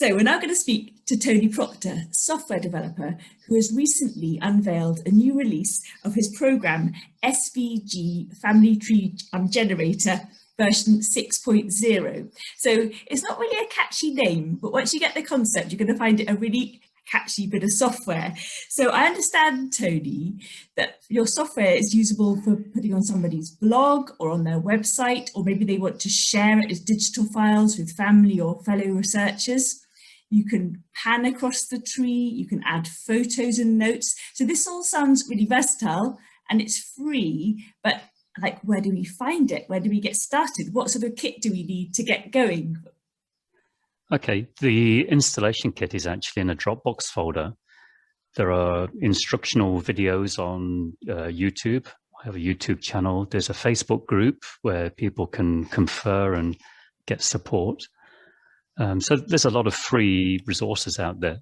So we're now going to speak to Tony Proctor, software developer, who has recently unveiled a new release of his program, SVG Family-Tree Generator version 6.0. So it's not really a catchy name, but once you get the concept, you're going to find it a really catchy bit of software. So I understand, Tony, that your software is usable for putting on somebody's blog or on their website, or maybe they want to share it as digital files with family or fellow researchers. You can pan across the tree, you can add photos and notes. So this all sounds really versatile and it's free, but like, where do we find it? Where do we get started? What sort of kit do we need to get going? Okay, the installation kit is actually in a Dropbox folder. There are instructional videos on YouTube. I have a YouTube channel. There's a Facebook group where people can confer and get support. So there's a lot of free resources out there.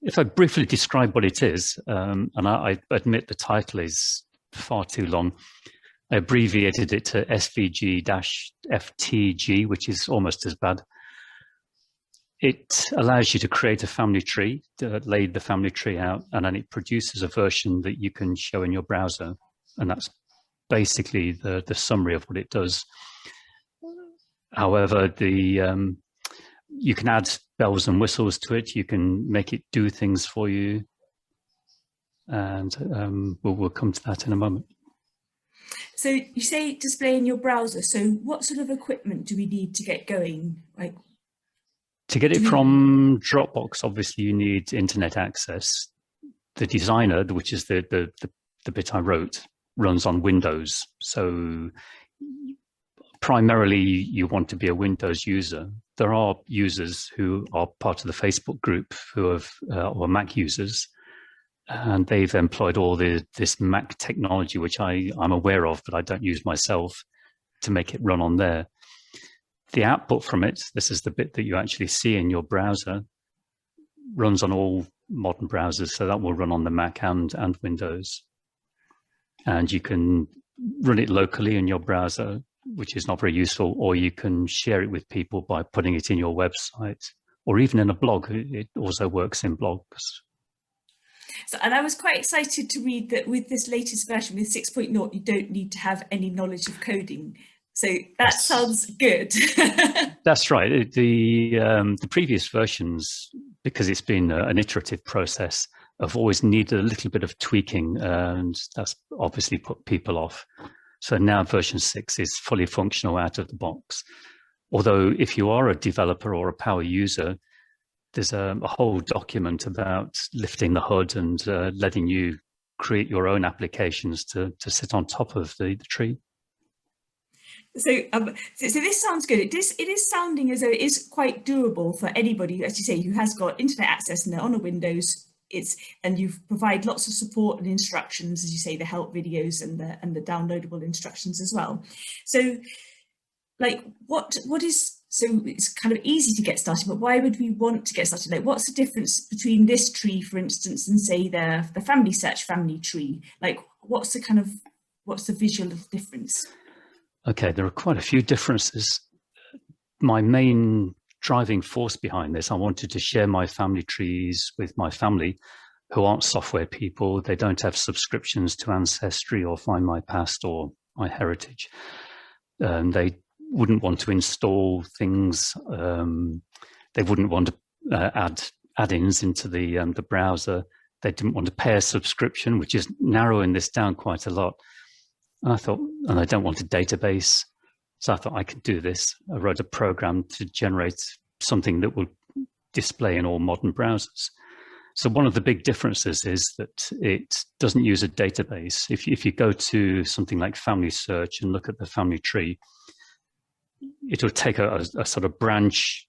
If I briefly describe what it is, and I admit the title is far too long, I abbreviated it to SVG-FTG, which is almost as bad. It allows you to create a family tree, lay the family tree out, and then it produces a version that you can show in your browser. And that's basically the summary of what it does. However, you can add bells and whistles to it. You can make it do things for you. And we'll come to that in a moment. So you say display in your browser. So what sort of equipment do we need to get going? Like, to get it from Dropbox, obviously you need internet access. The designer, which is the bit I wrote, runs on Windows. So primarily you want to be a Windows user. There are users who are part of the Facebook group who are Mac users, and they've employed all this Mac technology, which I'm aware of, but I don't use myself, to make it run on there. The output from it, this is the bit that you actually see in your browser, runs on all modern browsers, so that will run on the Mac and Windows. And you can run it locally in your browser, which is not very useful, or you can share it with people by putting it in your website, or even in a blog. It also works in blogs. So, and I was quite excited to read that with this latest version, with 6.0, you don't need to have any knowledge of coding. So that sounds good. That's right. The previous versions, because it's been an iterative process, have always needed a little bit of tweaking, and that's obviously put people off. So now version 6 is fully functional out of the box. Although if you are a developer or a power user, there's a whole document about lifting the hood and letting you create your own applications to sit on top of the tree. So this sounds good. It is sounding as though it is quite doable for anybody, as you say, who has got internet access and they're on a Windows. And you provide lots of support and instructions, as you say, the help videos and the downloadable instructions as well. So, like, so it's kind of easy to get started, but why would we want to get started? Like, what's the difference between this tree, for instance, and say the family search family tree? Like, what's the visual difference? Okay, there are quite a few differences. My main driving force behind this, I wanted to share my family trees with my family who aren't software people. They don't have subscriptions to Ancestry or Find My Past or MyHeritage. They wouldn't want to install things. They wouldn't want to add add-ins into the browser. They didn't want to pay a subscription, which is narrowing this down quite a lot. And I thought, and I don't want a database. So I thought I could do this. I wrote a program to generate something that will display in all modern browsers. So one of the big differences is that it doesn't use a database. If you go to something like Family Search and look at the family tree, it will take a sort of branch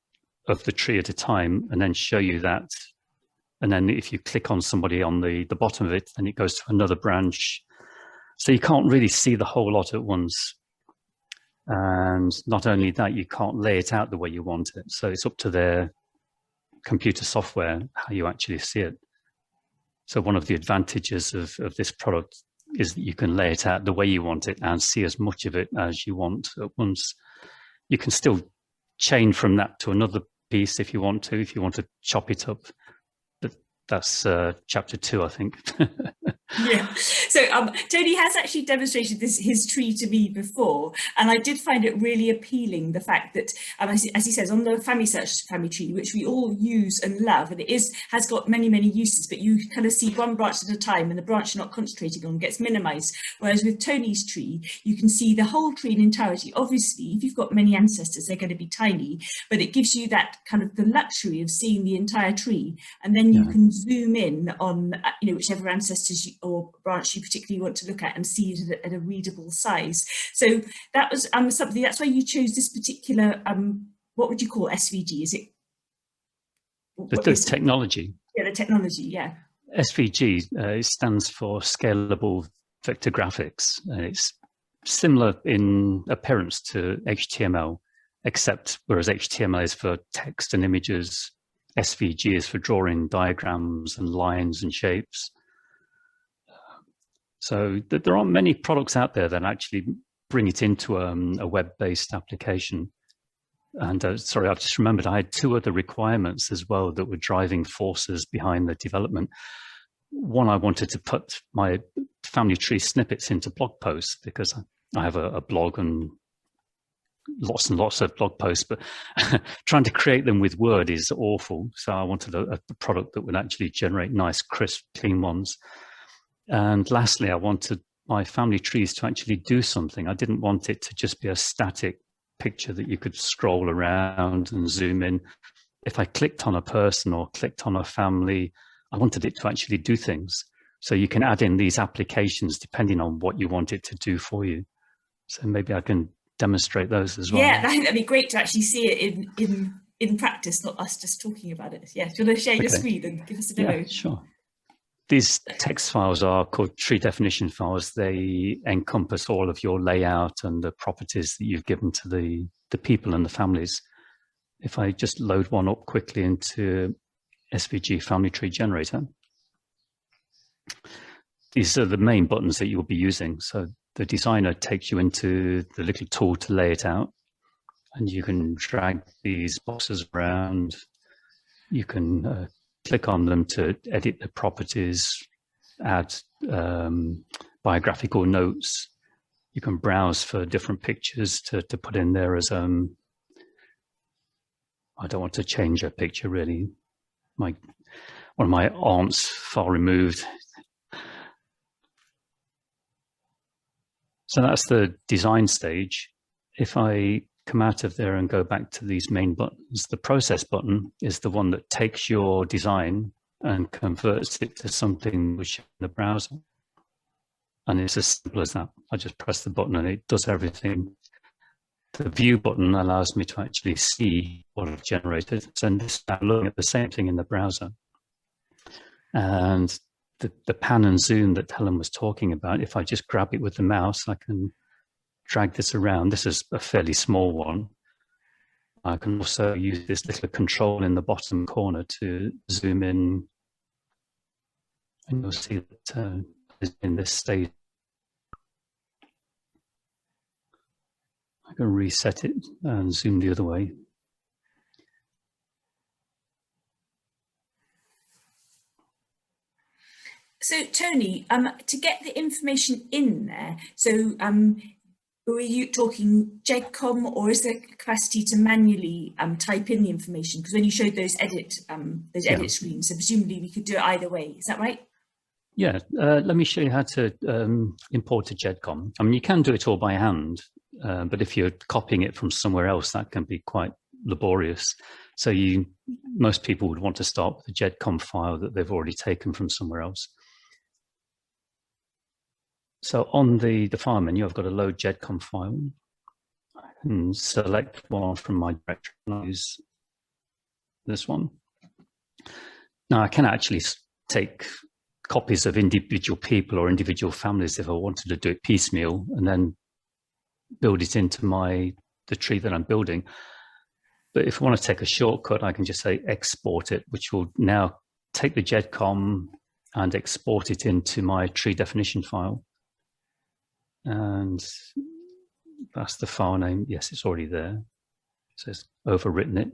of the tree at a time and then show you that. And then if you click on somebody on the bottom of it, then it goes to another branch. So you can't really see the whole lot at once. And not only that, you can't lay it out the way you want it. So it's up to their computer software how you actually see it. So one of the advantages of this product is that you can lay it out the way you want it and see as much of it as you want at once. You can still chain from that to another piece if you want to chop it up. But that's chapter 2, I think. Yeah, so Tony has actually demonstrated his tree to me before, and I did find it really appealing, the fact that, as he says, on the Family Search family tree, which we all use and love, and has got many uses, but you kind of see one branch at a time, and the branch you're not concentrating on gets minimized. Whereas with Tony's tree, you can see the whole tree in entirety. Obviously, if you've got many ancestors, they're going to be tiny, but it gives you that kind of the luxury of seeing the entire tree, and then you can zoom in on whichever ancestors or branch you particularly want to look at and see it at a readable size. So that was something. That's why you chose this particular. What would you call SVG? Is it the technology? Yeah, the technology. Yeah. SVG it stands for Scalable Vector Graphics, and it's similar in appearance to HTML, except whereas HTML is for text and images, SVG is for drawing diagrams and lines and shapes. So there aren't many products out there that actually bring it into a web-based application. And sorry, I've just remembered I had 2 other requirements as well that were driving forces behind the development. One, I wanted to put my family tree snippets into blog posts, because I have a blog and lots of blog posts, but trying to create them with Word is awful. So I wanted a product that would actually generate nice, crisp, clean ones. And lastly, I wanted my family trees to actually do something. I didn't want it to just be a static picture that you could scroll around and zoom in. If I clicked on a person or clicked on a family, I wanted it to actually do things. So you can add in these applications depending on what you want it to do for you. So maybe I can demonstrate those as well. Yeah, that'd be great to actually see it in practice, not us just talking about it. Yeah, do you want to share your screen and give us a demo? Yeah, sure. These text files are called tree definition files. They encompass all of your layout and the properties that you've given to the people and the families. If I just load one up quickly into SVG Family-Tree Generator, these are the main buttons that you'll be using. So the designer takes you into the little tool to lay it out, and you can drag these boxes around. You can click on them to edit the properties, add biographical notes. You can browse for different pictures to put in there as I don't want to change a picture really. One of my aunts, far removed. So that's the design stage. If I come out of there and go back to these main buttons, the process button is the one that takes your design and converts it to something which in the browser. And it's as simple as that. I just press the button and it does everything. The view button allows me to actually see what I've generated. So this is now looking at the same thing in the browser. And the pan and zoom that Helen was talking about, if I just grab it with the mouse, I can drag this around. This is a fairly small one. I can also use this little control in the bottom corner to zoom in. And you'll see that in this state, I can reset it and zoom the other way. So Tony, to get the information in there, so were you talking GEDCOM, or is there capacity to manually type in the information? Because when you showed those edit screens, so presumably we could do it either way. Is that right? Yeah, let me show you how to import a GEDCOM. I mean, you can do it all by hand, but if you're copying it from somewhere else, that can be quite laborious. So most people would want to start with a GEDCOM file that they've already taken from somewhere else. So on the file menu, I've got a load GEDCOM file. I can select one from my directory and I'll use this one. Now I can actually take copies of individual people or individual families if I wanted to do it piecemeal and then build it into the tree that I'm building. But if I want to take a shortcut, I can just say export it, which will now take the GEDCOM and export it into my tree definition file. And that's the file name. Yes, it's already there. So it's overwritten it.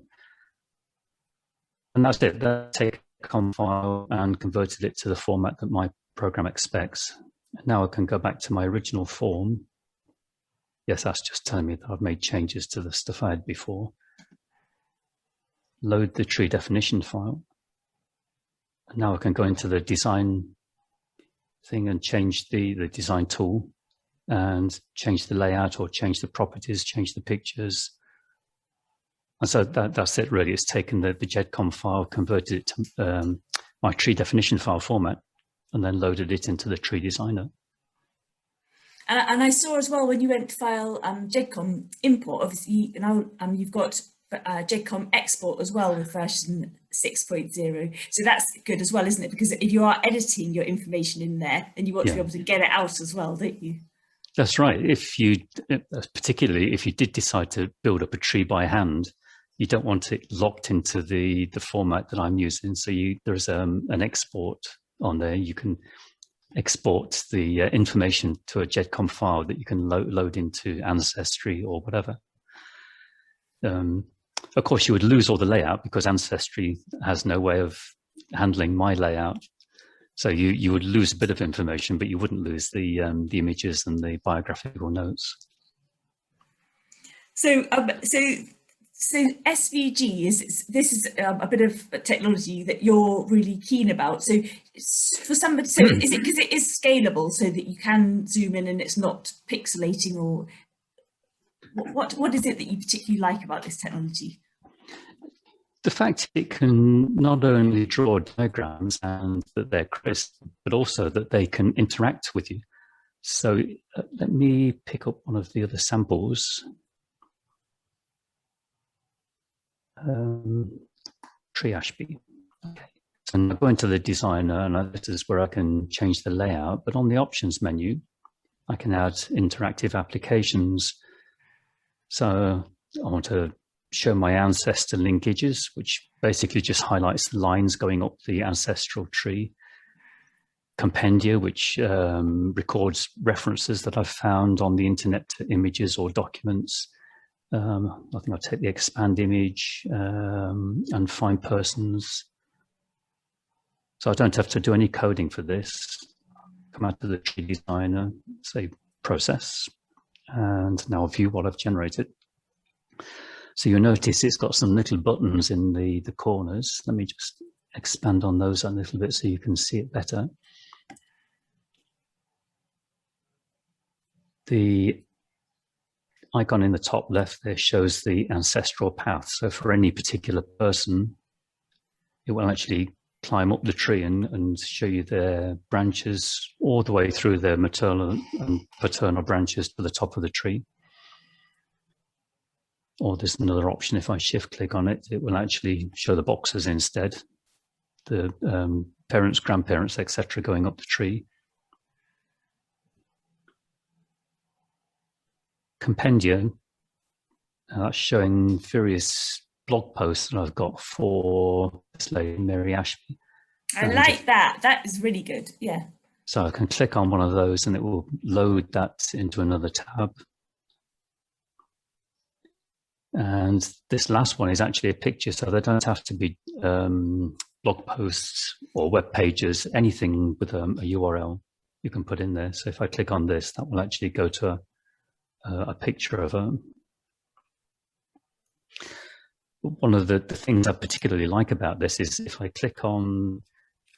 And that's it. That take a com file and converted it to the format that my program expects. And now I can go back to my original form. Yes, that's just telling me that I've made changes to the stuff I had before. Load the tree definition file. And now I can go into the design thing and change the design tool and change the layout or change the properties, change the pictures. And so that's it really. It's taken the GEDCOM file, converted it to my tree definition file format, and then loaded it into the tree designer. And I saw as well when you went to file GEDCOM import, obviously now you've got GEDCOM export as well with version 6.0. So that's good as well, isn't it? Because if you are editing your information in there, then you want to be able to get it out as well, don't you? That's right. If you, particularly if you did decide to build up a tree by hand, you don't want it locked into the format that I'm using. So there's an export on there. You can export the information to a GEDCOM file that you can load into Ancestry or whatever. Of course, you would lose all the layout because Ancestry has no way of handling my layout. So you would lose a bit of information, but you wouldn't lose the images and the biographical notes. So SVG this is a bit of technology that you're really keen about. So for somebody, so is it because it is scalable so that you can zoom in and it's not pixelating, or what is it that you particularly like about this technology? The fact it can not only draw diagrams and that they're crisp, but also that they can interact with you. So let me pick up one of the other samples. Tree Ashby. Okay. So I'm going to the designer, and this is where I can change the layout. But on the options menu, I can add interactive applications. So I want to show my ancestor linkages, which basically just highlights the lines going up the ancestral tree. Compendia, which records references that I've found on the internet to images or documents. I think I'll take the expand image and find persons. So I don't have to do any coding for this. Come out to the tree designer, say process, and now view what I've generated. So you'll notice it's got some little buttons in the corners. Let me just expand on those a little bit so you can see it better. The icon in the top left there shows the ancestral path. So for any particular person, it will actually climb up the tree and show you their branches all the way through their maternal and paternal branches to the top of the tree. Or there's another option. If I shift click on it, it will actually show the boxes instead. The parents, grandparents, etc. going up the tree. Compendia, that's showing various blog posts that I've got for this lady, Mary Ashby. I like that. That is really good. Yeah. So I can click on one of those and it will load that into another tab. And this last one is actually a picture, so they don't have to be blog posts or web pages, anything with a URL you can put in there. So if I click on this, that will actually go to a picture of her. One of the things I particularly like about this is if I click on,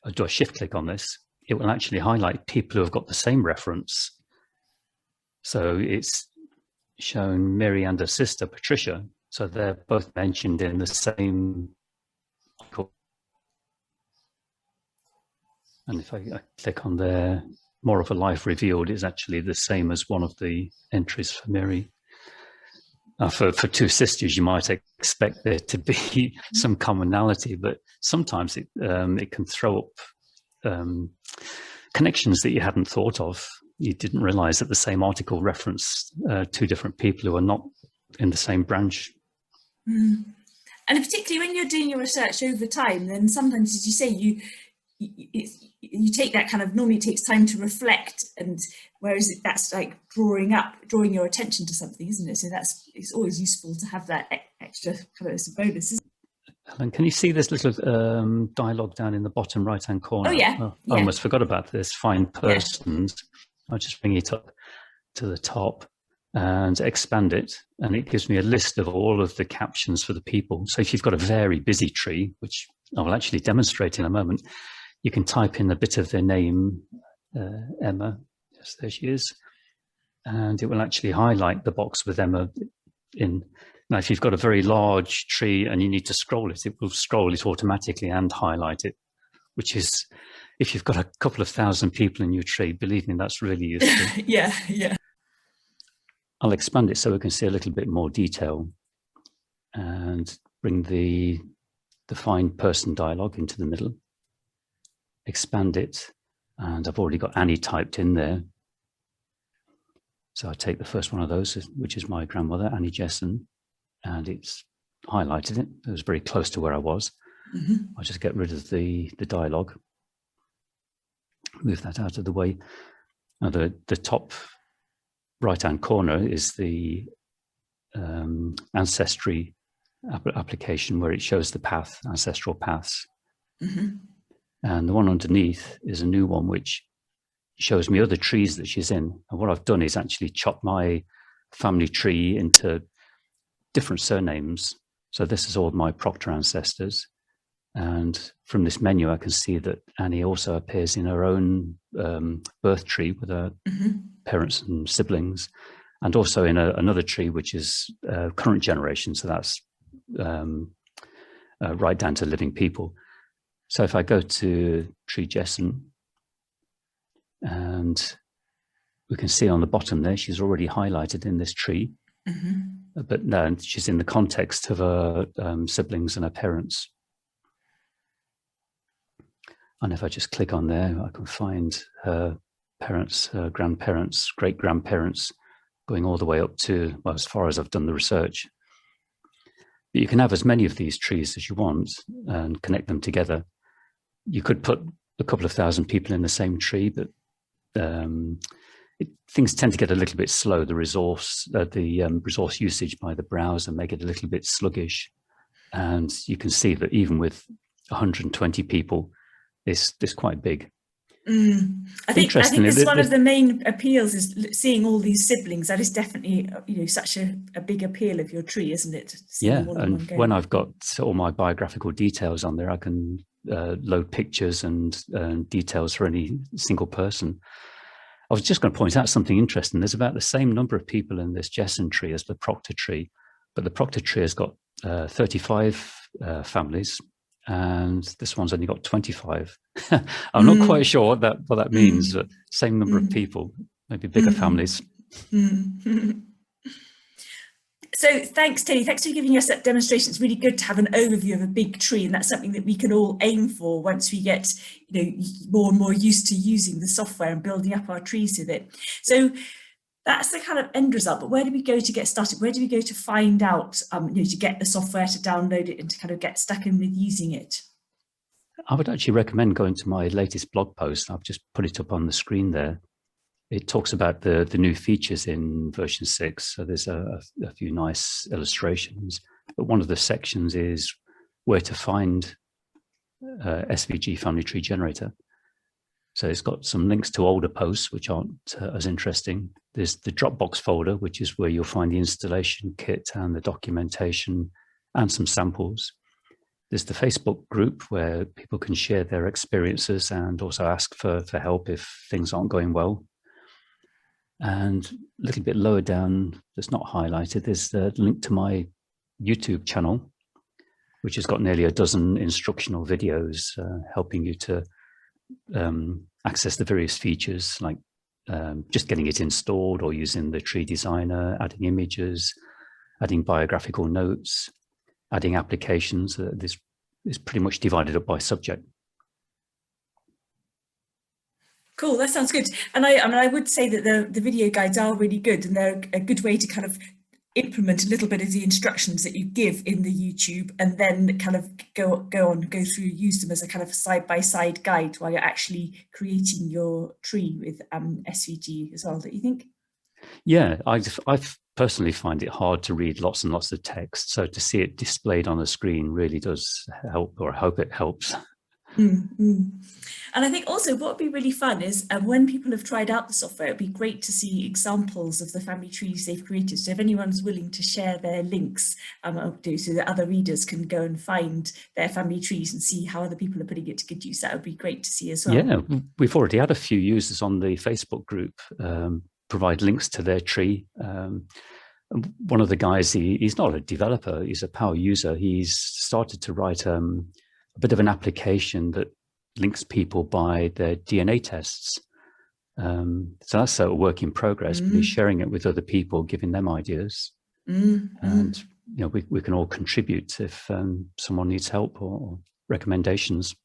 or do a shift click on this, it will actually highlight people who have got the same reference. So it's shown Mary and her sister, Patricia. So they're both mentioned in the same article. And if I click on there, more of a life revealed is actually the same as one of the entries for Mary. For two sisters, you might expect there to be some commonality, but sometimes it can throw up connections that you hadn't thought of. You didn't realize that the same article referenced two different people who are not in the same branch. And particularly when you're doing your research over time, then sometimes, as you say, you take that kind of, normally it takes time to reflect, and whereas that's like drawing your attention to something, isn't it? So it's always useful to have that extra kind of bonus, isn't it? Helen, can you see this little dialogue down in the bottom right-hand corner? Oh, yeah. Oh, Yeah. I almost forgot about this. Find Yeah. persons. I'll just bring it up to the top and expand it. And it gives me a list of all of the captions for the people. So if you've got a very busy tree, which I will actually demonstrate in a moment, you can type in a bit of their name, Emma. Yes, there she is. And it will actually highlight the box with Emma in. Now, if you've got a very large tree and you need to scroll it, it will scroll it automatically and highlight it, which is, if you've got a couple of thousand people in your tree, believe me, that's really useful. Yeah, yeah. I'll expand it so we can see a little bit more detail and bring the find person dialogue into the middle, expand it, and I've already got Annie typed in there. So I take the first one of those, which is my grandmother, Annie Jessen, and it's highlighted it. It was very close to where I was. I'll just get rid of the dialogue, move that out of the way. Now the top right-hand corner is the Ancestry application where it shows the path, ancestral paths. And the one underneath is a new one which shows me other trees that she's in. And what I've done is actually chop my family tree into different surnames. So this is all my Proctor ancestors. And from this menu, I can see that Annie also appears in her own birth tree with her parents and siblings, and also in another tree, which is current generation. So that's right down to living people. So if I go to Tree Jessen, and we can see on the bottom there, she's already highlighted in this tree. But no, she's in the context of her siblings and her parents. And if I just click on there, I can find her parents, her grandparents, great-grandparents, going all the way up to, well, as far as I've done the research. But you can have as many of these trees as you want and connect them together. You could put a couple of thousand people in the same tree, but things tend to get a little bit slow. The resource usage by the browser make it a little bit sluggish. And you can see that even with 120 people, it's quite big. I think that's one of the main appeals is seeing all these siblings. That is definitely, such a big appeal of your tree, isn't it? Yeah, and when I've got all my biographical details on there, I can load pictures and details for any single person. I was just going to point out something interesting. There's about the same number of people in this Jessen tree as the Proctor tree, but the Proctor tree has got 35 families, and this one's only got 25. I'm not quite sure what that means, but same number of people, maybe bigger families. So thanks, Tony. Thanks for giving us that demonstration. It's really good to have an overview of a big tree, and that's something that we can all aim for once we get more and more used to using the software and building up our trees with it. So that's the kind of end result, but where do we go to get started? Where do we go to find out, to get the software, to download it and to kind of get stuck in with using it? I would actually recommend going to my latest blog post. I've just put it up on the screen there. It talks about the new features in version 6. So there's a few nice illustrations, but one of the sections is where to find SVG Family-Tree Generator. So it's got some links to older posts, which aren't as interesting. There's the Dropbox folder, which is where you'll find the installation kit and the documentation and some samples. There's the Facebook group where people can share their experiences and also ask for help if things aren't going well. And a little bit lower down, that's not highlighted, there's the link to my YouTube channel, which has got nearly a dozen instructional videos helping you to access the various features, like just getting it installed or using the tree designer, adding images, adding biographical notes, adding applications. This is pretty much divided up by subject. Cool, that sounds good. And I would say that the video guides are really good, and they're a good way to kind of implement a little bit of the instructions that you give in the YouTube, and then kind of go through, use them as a kind of side-by-side guide while you're actually creating your tree with SVG as well, don't you think? Yeah, I've personally find it hard to read lots and lots of text. So to see it displayed on the screen really does help, or I hope it helps. And I think also what would be really fun is when people have tried out the software, it'd be great to see examples of the family trees they've created. So if anyone's willing to share their links, I'll do so that other readers can go and find their family trees and see how other people are putting it to good use. That would be great to see as well. Yeah, we've already had a few users on the Facebook group provide links to their tree. One of the guys, he's not a developer, he's a power user. He's started to write a bit of an application that links people by their DNA tests. So that's a work in progress, but he's sharing it with other people, giving them ideas. And we can all contribute if someone needs help or recommendations.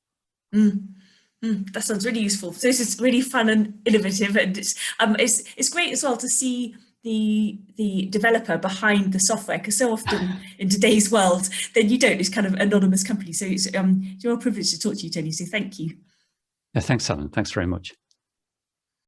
That sounds really useful. So this is really fun and innovative, and it's great as well to see the developer behind the software, because so often in today's world then you don't, it's kind of anonymous company. So it's a real privilege to talk to you, Tony, so thank you. Yeah, thanks, Alan. Thanks very much.